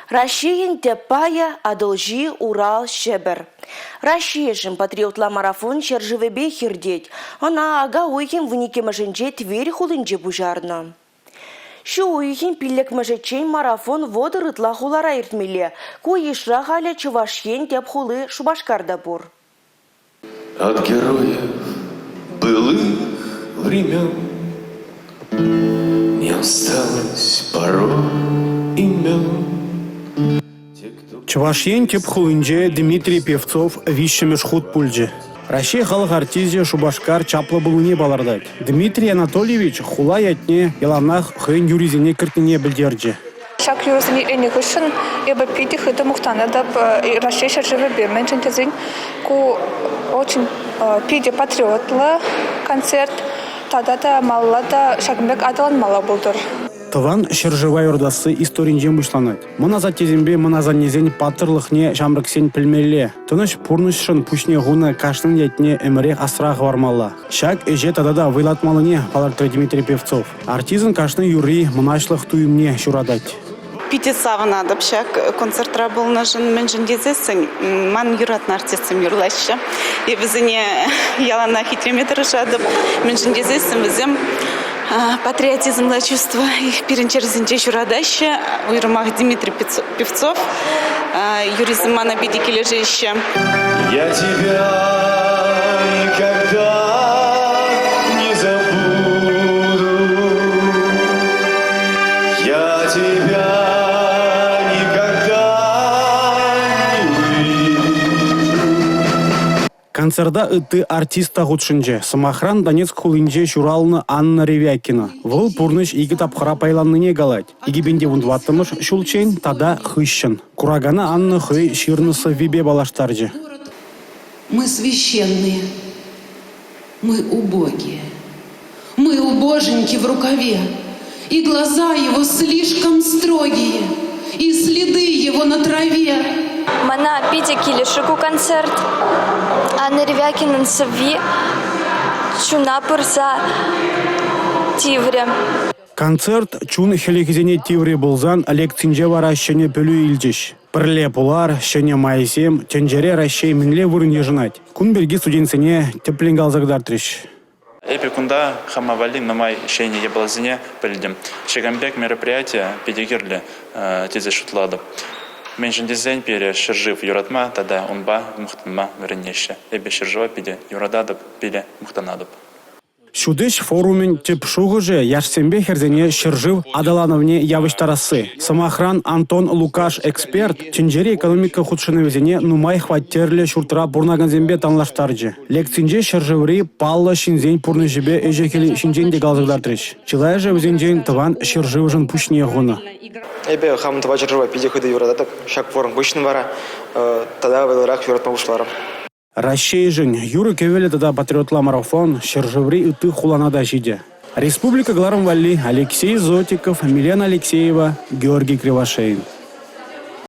Россиян тепая адолжи Урал шебер. Россияшин патриотла марафон шержевебе хирдеть. Она ага уйхин внике маженже Тверь хулынже бужарна. Шу уйхин пиллек мажечень марафон воды рытла хулара иртмеле. Куишра халя Чувашьен теп хулы Шубашкарда бур. От героев былых времен не осталось порой имен. Чувашьен теп хулынже Дмитрий Певцов вишшемеш худ пульже. Россия халық артизия Шубашкар чаплы булыне балардать. Дмитрий Анатольевич хула ятне яланах хын юризине кіртіне білдерже. Шак юризине эне күшін ебі пиди хыды мұқтаны дап Россия шаржывы бермен чентезин ку очень пиди патриотлы концерт тада да малла да Шагымбек адалан мала болдыр. Тыван шыржывай ордасы историнжен бұшланат. Мұна затезінбе мұна занезен патырлықне жамрыксен пілмелі. Тыныш пурнышшын пүшне ғуны каштын етне әмірек асырағы вармалла. Шак эже тадада вайлатмалыне палартры Дмитрий Певцов. Артизан каштын юри мұнашлық туымне шурадать. Пите савынадып, шак концертра болнажын менжін дезесін, ман юратны артистім юрлашы. И бізіне ялана хитреметр жадып, менжін дезесін бізім патриотизмлы чувство их перенчерзинче шурадаща, уйрымах Дмитрий Певцов, юризм мана бедики лежаща. Я тебя никогда не забуду. Я тебя Концерда ыты артиста гудшынже. Самохран Донецк хулинже шуралны Анна Ревякина. Выл пурныш иги тапхара пайланныне галать. Иги бенде вундваттымыш шулчень тада хыщын. Курагана Анна хый ширнысы вибе балаштарже. Мы священные, мы убогие, мы у боженьки в рукаве, и глаза его слишком строгие, и следы его на траве. Мана пиде килешику концерт, Анна Ревякинын сыви чуна пырса тивре. Концерт чун хеликизене тивре болзан лекцинже варащене пөлü илжеш. Пірле пулар, шене майсем, тенжере ращей мінле вырын ежынать. Кунберги студентсене тепленгалзагдар треш. Эпикунда хамавали намай шейни ебалзине пыльдем. Шагамбек мероприятия педигерли тезе шутладып. Меньшин дизайн пере шержив юратма, тогда унба мухтанма вернеще. Эбе шержива пиде юрададып, пиле мухтанадып. Шудыш форумен теп шугыже яшсембе херзене шержив адалановне явыштарасы. Самохран Антон Лукаш эксперт, тенжере экономика худшынывезене нумай хваттерле шуртра бурнаганзембе танлаштарджи. Лекцинже шерживри палла шинзень пурныжебе эжекели шинзенде галзыгдар треш. Чилайже везенжен тыван шерживжын пушне гуна. Эбе хамытыва шержива пиде хыды юрадатып, шак форум пушны бара, тада вайлырак юратма бушларым. Россия жын юры кевелі тада патриотла марафон шержеври ыты хуланада жиде. Республика Гларым Валли, Алексей Зотиков, Милена Алексеева, Георгий Кривошеин.